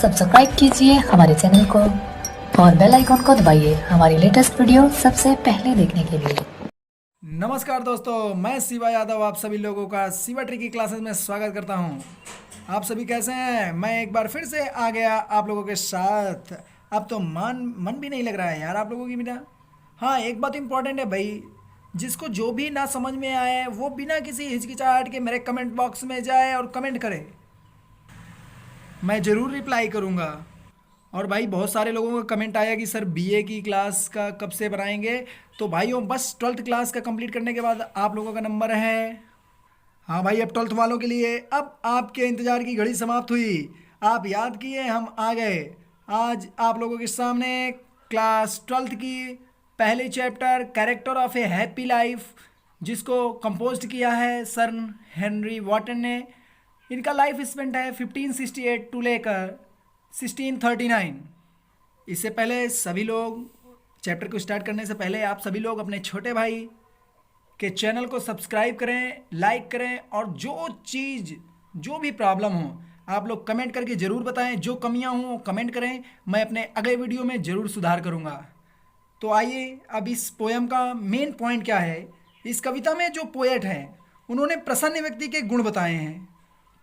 Subscribe कीजिए हमारे channel को और बेल आइकॉन को दबाइए हमारी लेटेस्ट वीडियो सबसे पहले देखने के लिए। नमस्कार दोस्तों, मैं शिवा यादव आप सभी लोगों का शिवा ट्रिकी क्लासेस में स्वागत करता हूं। आप सभी कैसे हैं? मैं एक बार फिर से आ गया आप लोगों के साथ। अब तो मन भी नहीं लग रहा है यार आप लोगों की बिना। हाँ, एक बात इम्पॉर्टेंट है भाई, जिसको जो भी ना समझ में आए वो बिना किसी हिचकिचाहट के मेरे कमेंट बॉक्स में जाए और कमेंट करे, मैं ज़रूर रिप्लाई करूँगा। और भाई बहुत सारे लोगों का कमेंट आया कि सर बीए की क्लास का कब से बनाएंगे। तो भाइयों बस 12th क्लास का कंप्लीट करने के बाद आप लोगों का नंबर है। हाँ भाई, अब 12th वालों के लिए अब आपके इंतज़ार की घड़ी समाप्त हुई। आप याद किए, हम आ गए। आज आप लोगों के सामने क्लास 12th की पहले chapter character of A happy life, जिसको कंपोज किया है सर हेनरी वॉटन ने। इनका लाइफ स्पेंट है 1568 टू लेकर 1639। इससे पहले सभी लोग चैप्टर को स्टार्ट करने से पहले आप सभी लोग अपने छोटे भाई के चैनल को सब्सक्राइब करें, लाइक करें, और जो भी प्रॉब्लम हो आप लोग कमेंट करके ज़रूर बताएं। जो कमियां हों कमेंट करें, मैं अपने अगले वीडियो में ज़रूर सुधार करूंगा। तो आइए, अब इस पोएम का मेन पॉइंट क्या है। इस कविता में जो पोएट हैं उन्होंने प्रसन्न व्यक्ति के गुण बताए हैं।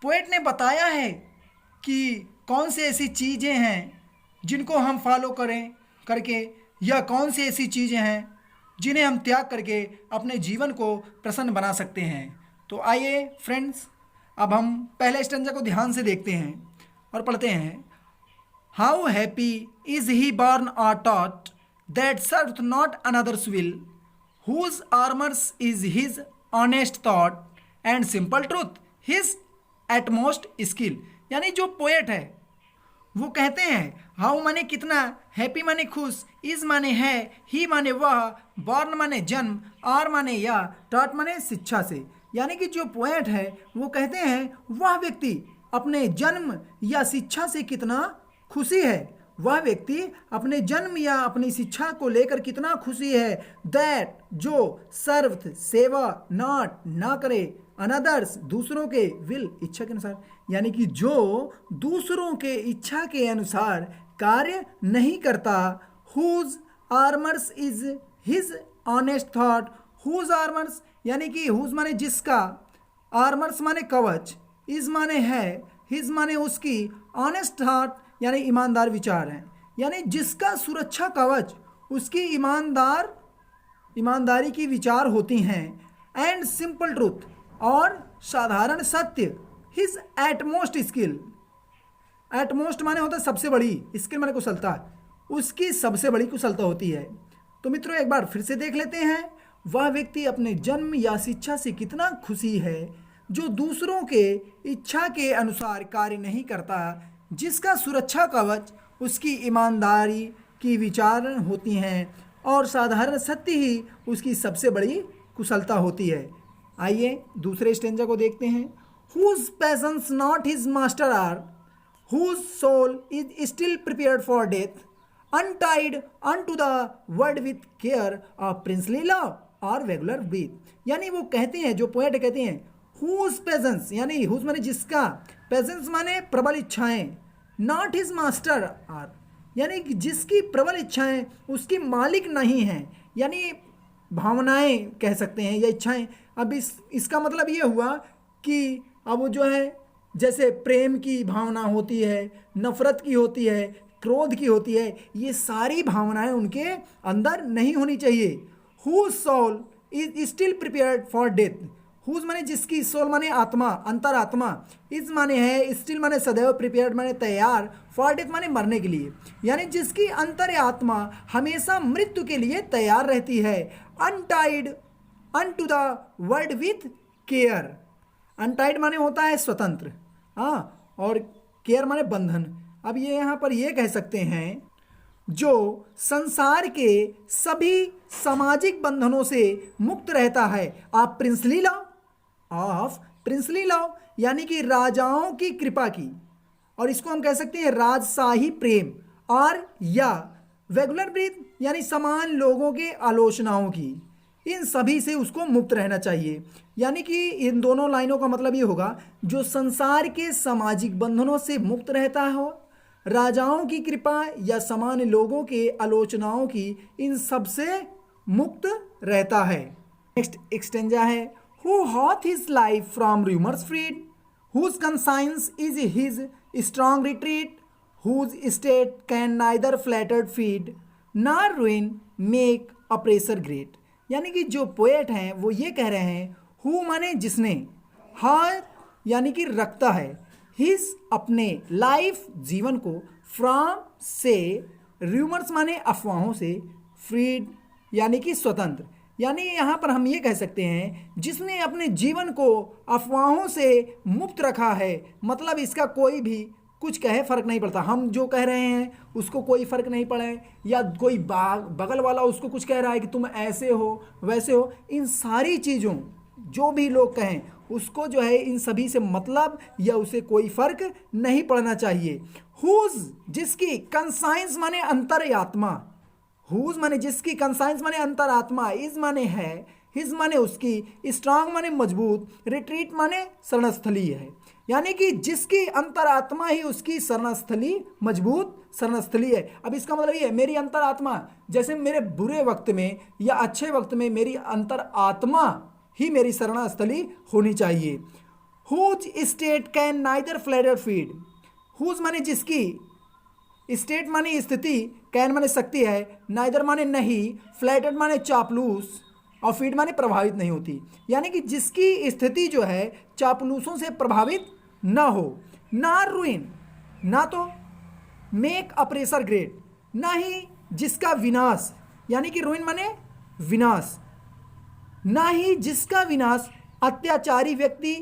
पोएट ने बताया है कि कौन सी ऐसी चीज़ें हैं जिनको हम फॉलो करें करके, या कौन सी ऐसी चीज़ें हैं जिन्हें हम त्याग करके अपने जीवन को प्रसन्न बना सकते हैं। तो आइए फ्रेंड्स, अब हम पहले स्टैंजा को ध्यान से देखते हैं और पढ़ते हैं। How happy is he born or taught that serve not another's will, whose armours is his honest thought and simple truth his utmost skill. यानी जो पोएट है वो कहते हैं हाउ माने कितना, हैप्पी माने खुश, इज माने है, ही माने वह, बॉर्न माने जन्म, आर माने या, टॉट माने शिक्षा से। यानी कि जो पोएट है वो कहते हैं वह व्यक्ति अपने जन्म या शिक्षा से कितना खुशी है, वह व्यक्ति अपने जन्म या अपनी शिक्षा को लेकर कितना खुशी है। दैट जो सर्व सेवा, नॉट ना करे, अनदर्स दूसरों के, विल इच्छा के अनुसार, यानी कि जो दूसरों के इच्छा के अनुसार कार्य नहीं करता। Whose armours is his honest thought, whose armours यानी कि हुज माने जिसका, आर्मर्स माने कवच, इज माने है, हिज माने उसकी, ऑनेस्ट थॉट यानी ईमानदार विचार हैं। यानी जिसका सुरक्षा कवच उसकी ईमानदारी की विचार होती हैं। एंड सिंपल ट्रूथ और साधारण सत्य, हिज एटमोस्ट स्किल, एटमोस्ट माने होता है सबसे बड़ी, स्किल माने कुशलता, उसकी सबसे बड़ी कुशलता होती है। तो मित्रों एक बार फिर से देख लेते हैं। वह व्यक्ति अपने जन्म या शिक्षा से कितना खुशी है जो दूसरों के इच्छा के अनुसार कार्य नहीं करता, जिसका सुरक्षा कवच उसकी ईमानदारी की विचार होती हैं और साधारण सत्य ही उसकी सबसे बड़ी कुशलता होती है। आइए दूसरे स्टेंजा को देखते हैं। Whose passions not his master are, whose soul is still prepared for death, untied unto the world with care of princely love or regular breath. यानी वो कहते हैं, जो पोएट कहते हैं, हुज पैशंस यानी हुज माने जिसका, पैशंस माने प्रबल इच्छाएं, नॉट हिज मास्टर आर यानी कि जिसकी प्रबल इच्छाएं उसकी मालिक नहीं हैं, यानी भावनाएं कह सकते हैं या इच्छाएं। अब इसका मतलब ये हुआ कि अब वो जो है, जैसे प्रेम की भावना होती है, नफरत की होती है, क्रोध की होती है, ये सारी भावनाएं उनके अंदर नहीं होनी चाहिए। Whose soul is still prepared for death, whose माने जिसकी, सोल माने आत्मा, अंतरात्मा, इज माने है, स्टिल माने सदैव, प्रिपेयर्ड माने तैयार, फॉर डेथ माने मरने के लिए, यानी जिसकी अंतर आत्मा हमेशा मृत्यु के लिए तैयार रहती है। Untied unto the world with care, untied माने होता है स्वतंत्र, हाँ, और केयर माने बंधन। अब ये यहाँ पर ये कह सकते हैं जो संसार के सभी सामाजिक बंधनों से मुक्त रहता है। आप princely love of princely love यानी कि राजाओं की कृपा की, और इसको हम कह सकते हैं राजशाही प्रेम, और या रेगुलर ब्रीथ यानी समान लोगों के आलोचनाओं की, इन सभी से उसको मुक्त रहना चाहिए। यानी कि इन दोनों लाइनों का मतलब ये होगा, जो संसार के सामाजिक बंधनों से मुक्त रहता हो, राजाओं की कृपा या सामान्य लोगों के आलोचनाओं की इन सब से मुक्त रहता है। नेक्स्ट एक्सटेंजा है, who hath his life from rumours freed, whose conscience is his strong retreat, whose state can neither flattered feed nor ruin make oppressor great. यानी कि जो पोएट हैं वो ये कह रहे हैं, हु माने जिसने, हाथ यानी कि रखता है, हिज अपने, लाइफ जीवन को, फ्रॉम से, रूमर्स माने अफवाहों से, फ्रीड यानी कि स्वतंत्र। यानी यहाँ पर हम ये कह सकते हैं जिसने अपने जीवन को अफवाहों से मुक्त रखा है, मतलब इसका कोई भी कुछ कहे फ़र्क नहीं पड़ता, हम जो कह रहे हैं उसको कोई फ़र्क नहीं पड़े, या कोई बगल वाला उसको कुछ कह रहा है कि तुम ऐसे हो वैसे हो, इन सारी चीज़ों जो भी लोग कहें उसको जो है इन सभी से मतलब या उसे कोई फ़र्क नहीं पड़ना चाहिए। हुज जिसकी, कंसाइंस माने अंतरात्मा, हुज माने जिसकी, कंसाइंस माने अंतरात्मा, इज माने है, हिज माने उसकी, स्ट्रांग माने मजबूत, रिट्रीट माने शरणस्थली है। यानी कि जिसकी अंतरात्मा ही उसकी शरणस्थली, मजबूत शरणस्थली है। अब इसका मतलब ये है, मेरी अंतरात्मा, जैसे मेरे बुरे वक्त में या अच्छे वक्त में मेरी अंतरात्मा ही मेरी शरणस्थली होनी चाहिए। Whose state can neither flatter feed, whose माने जिसकी, स्टेट माने स्थिति, कैन माने शक्ति है, नाइदर माने नहीं, फ्लैटेड माने चापलूस, और फीड माने प्रभावित नहीं होती। यानी कि जिसकी स्थिति जो है चापलूसों से प्रभावित ना हो, ना रुइन, ना तो मेक अप्रेसर ग्रेट, ना ही जिसका विनाश, यानी कि रुइन माने विनाश, ना ही जिसका विनाश अत्याचारी व्यक्ति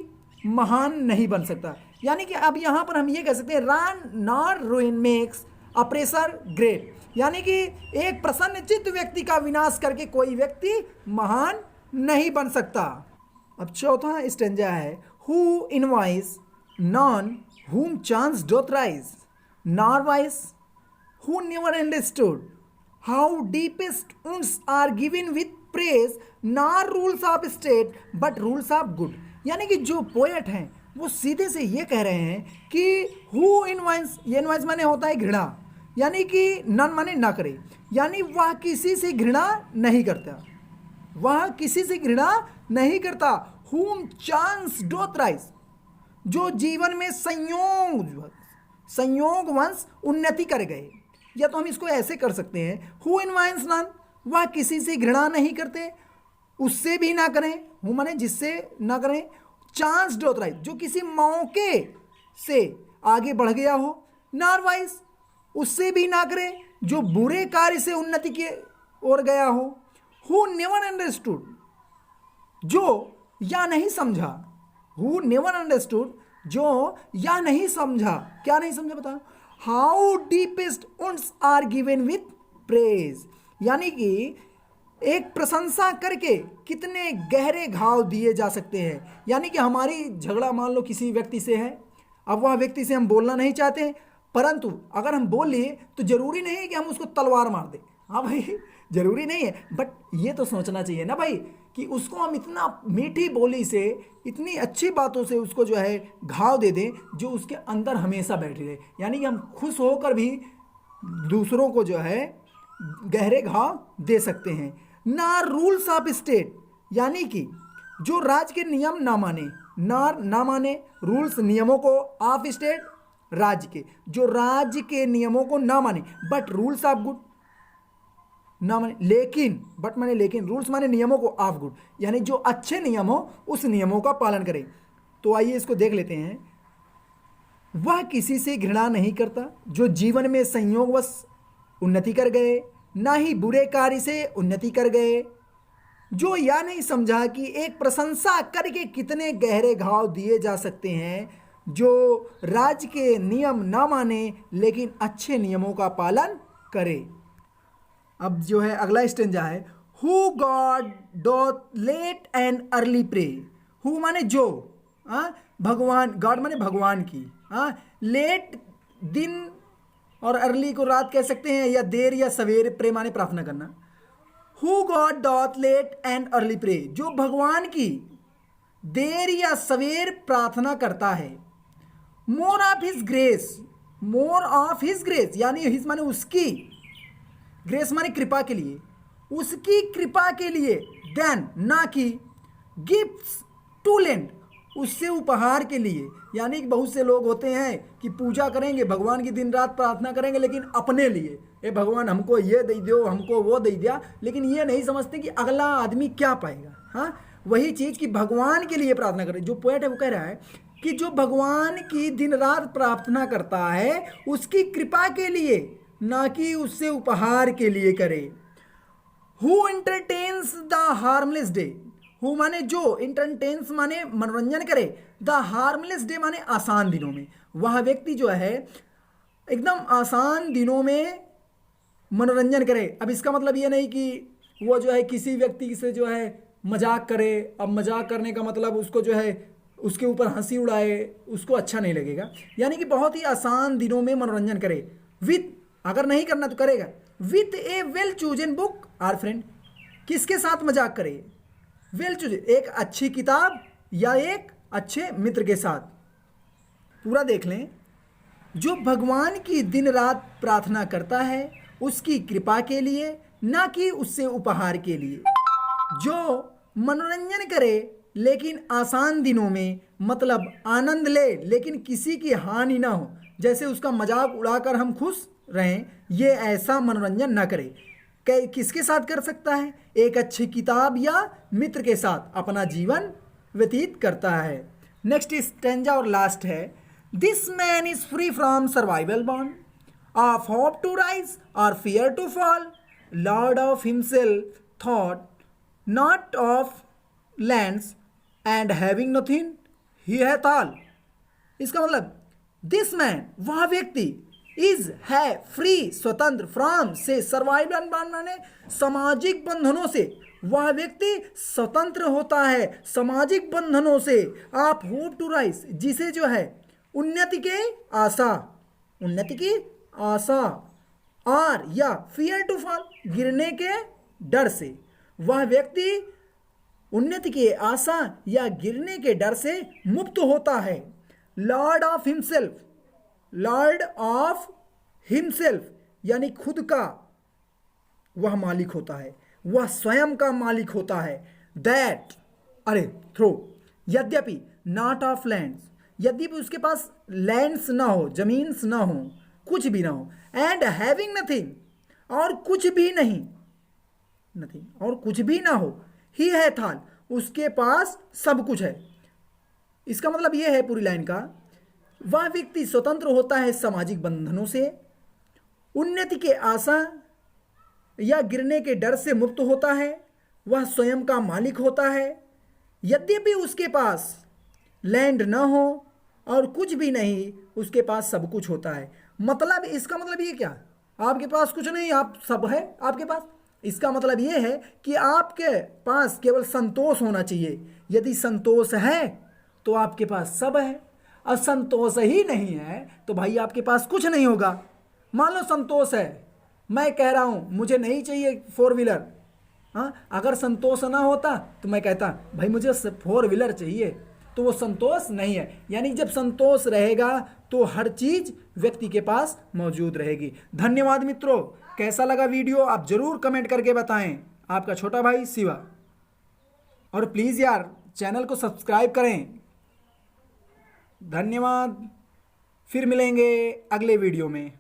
महान नहीं बन सकता। यानी कि अब यहाँ पर हम ये कह सकते हैं, ran nor ruin makes appraiser great, यानी कि एक प्रसन्नचित्त व्यक्ति का विनाश करके कोई व्यक्ति महान नहीं बन सकता। अब चौथा स्टेंजा है, who invoice non whom chance doth rise, nor wise who never understood how deepest wounds are given with praise, nor rules of state but rules of good। यानी कि जो पोएट हैं वो सीधे से ये कह रहे हैं कि हु इनवाइस, ये इनवाइस माने होता है घृणा, यानी कि नन माने ना करे, यानी वह किसी से घृणा नहीं करता, वह किसी से घृणा नहीं करता। whom chance doth rise, जो जीवन में संयोगवश उन्नति कर गए, या तो हम इसको ऐसे कर सकते हैं, हु इनवाइंस नन, वह किसी से घृणा नहीं करते, उससे भी ना करें, हु माने जिससे ना करें, चांस डोथ राइज, जो किसी मौके से आगे बढ़ गया हो, नॉर वाइज, उससे भी ना करे जो बुरे कार्य से उन्नति के ओर गया हो, हु नेवर अंडरस्टूड, जो या नहीं समझा, हु नेवर अंडरस्टूड, जो या नहीं समझा, क्या नहीं समझा बता, how deepest wounds are given with praise, यानी कि एक प्रशंसा करके कितने गहरे घाव दिए जा सकते हैं। यानी कि हमारी झगड़ा मान लो किसी व्यक्ति से है, अब वह व्यक्ति से हम बोलना नहीं चाहते, परंतु अगर हम बोल लिए तो जरूरी नहीं है कि हम उसको तलवार मार दें, हाँ भाई जरूरी नहीं है, बट ये तो सोचना चाहिए ना भाई कि उसको हम इतना मीठी बोली से, इतनी अच्छी बातों से उसको जो है घाव दे दें जो उसके अंदर हमेशा बैठी रहे। यानी कि हम खुश होकर भी दूसरों को जो है गहरे घाव दे सकते हैं। ना रूल्स ऑफ स्टेट, यानी कि जो राज्य के नियम ना माने, ना माने रूल्स नियमों को, ऑफ स्टेट राज्य के, जो राज्य के नियमों को ना माने, बट रूल्स ऑफ गुड, ना माने लेकिन, बट माने लेकिन, रूल्स माने नियमों को, ऑफ गुड यानी जो अच्छे नियम हो उस नियमों का पालन करें। तो आइए इसको देख लेते हैं। वह किसी से घृणा नहीं करता, जो जीवन में संयोगवश उन्नति कर गए, ना ही बुरे कार्य से उन्नति कर गए, जो यह नहीं समझा कि एक प्रशंसा करके कितने गहरे घाव दिए जा सकते हैं, जो राज्य के नियम ना माने लेकिन अच्छे नियमों का पालन करे। अब जो है अगला स्टेंजा है, who God doth late and early pray, who माने जो, भगवान, गॉड माने भगवान की, लेट दिन और अर्ली को रात कह सकते हैं, या देर या सवेरे, प्रे माने प्रार्थना करना। Who God doth late and early pray, जो भगवान की देर या सवेर प्रार्थना करता है। More of his grace, more of his grace, यानी हिज माने उसकी, ग्रेस माने कृपा के लिए, उसकी कृपा के लिए, देन ना कि गिफ्ट्स टू लेंड, उससे उपहार के लिए। यानी कि बहुत से लोग होते हैं कि पूजा करेंगे, भगवान की दिन रात प्रार्थना करेंगे, लेकिन अपने लिए, ए भगवान हमको ये दे दो, हमको वो दे दिया, लेकिन ये नहीं समझते कि अगला आदमी क्या पाएगा। हाँ, वही चीज़ कि भगवान के लिए प्रार्थना करें। जो पोएट है वो कह रहा है कि जो भगवान की दिन रात प्रार्थना करता है उसकी कृपा के लिए, ना कि उससे उपहार के लिए करे। Who entertains the harmless day, who माने जो, एंटरटेन्स माने मनोरंजन करे, द हार्मलेस डे माने आसान दिनों में। वह व्यक्ति जो है एकदम आसान दिनों में मनोरंजन करे। अब इसका मतलब ये नहीं कि वो जो है किसी व्यक्ति से जो है मजाक करे। अब मजाक करने का मतलब उसको जो है उसके ऊपर हंसी उड़ाए, उसको अच्छा नहीं लगेगा। यानी कि बहुत ही आसान दिनों में मनोरंजन करे। विथ, अगर नहीं करना तो करेगा, with a well chosen book or friend, किसके साथ मजाक करे, वेल चूज, एक अच्छी किताब या एक अच्छे मित्र के साथ। पूरा देख लें। जो भगवान की दिन रात प्रार्थना करता है उसकी कृपा के लिए, ना कि उससे उपहार के लिए। जो मनोरंजन करे लेकिन आसान दिनों में, मतलब आनंद ले लेकिन किसी की हानि ना हो, जैसे उसका मजाक उड़ाकर हम खुश रहें, ये ऐसा मनोरंजन ना करे। किसके साथ कर सकता है, एक अच्छी किताब या मित्र के साथ अपना जीवन व्यतीत करता है। नेक्स्ट स्टेंजा और लास्ट है, this man is free from survival bond of hope to rise or fear to fall, lord of himself thought not of lands and having nothing he hath all. इसका मतलब this man, वह व्यक्ति, is है free, स्वतंत्र, from से, survival bond माने सामाजिक बंधनों से, वह व्यक्ति स्वतंत्र होता है सामाजिक बंधनों से। आप होप टू राइज, जिसे जो है उन्नति के आशा, उन्नति की आशा, और या फियर टू फॉल, गिरने के डर से, वह व्यक्ति उन्नति की आशा या गिरने के डर से मुक्त होता है। Lord of himself, Lord of himself यानी खुद का वह मालिक होता है, वह स्वयं का मालिक होता है। दैट, अरे थ्रो, यद्यपि, नॉट ऑफ लैंड्स, यद्यपि उसके पास लैंड्स ना हो, जमीन्स ना हो, कुछ भी ना हो, एंड हैविंग नथिंग, और कुछ भी नहीं, नथिंग और कुछ भी ना हो, ही है थाल, उसके पास सब कुछ है। इसका मतलब यह है पूरी लाइन का, वह व्यक्ति स्वतंत्र होता है सामाजिक बंधनों से, उन्नति के आशा या गिरने के डर से मुक्त होता है, वह स्वयं का मालिक होता है। यद्यपि उसके पास लैंड ना हो और कुछ भी नहीं, उसके पास सब कुछ होता है। मतलब इसका मतलब ये क्या, आपके पास कुछ नहीं, आप सब है आपके पास। इसका मतलब ये है कि आपके पास केवल संतोष होना चाहिए। यदि संतोष है तो आपके पास सब है, और संतोष ही नहीं है तो भाई आपके पास कुछ नहीं होगा। मान लो संतोष है, मैं कह रहा हूँ मुझे नहीं चाहिए 4 व्हीलर, हाँ, अगर संतोष ना होता तो मैं कहता भाई मुझे 4 व्हीलर चाहिए, तो वो संतोष नहीं है। यानी जब संतोष रहेगा तो हर चीज़ व्यक्ति के पास मौजूद रहेगी। धन्यवाद मित्रों, कैसा लगा वीडियो आप ज़रूर कमेंट करके बताएं। आपका छोटा भाई शिवा, और प्लीज़ यार चैनल को सब्सक्राइब करें। धन्यवाद, फिर मिलेंगे अगले वीडियो में।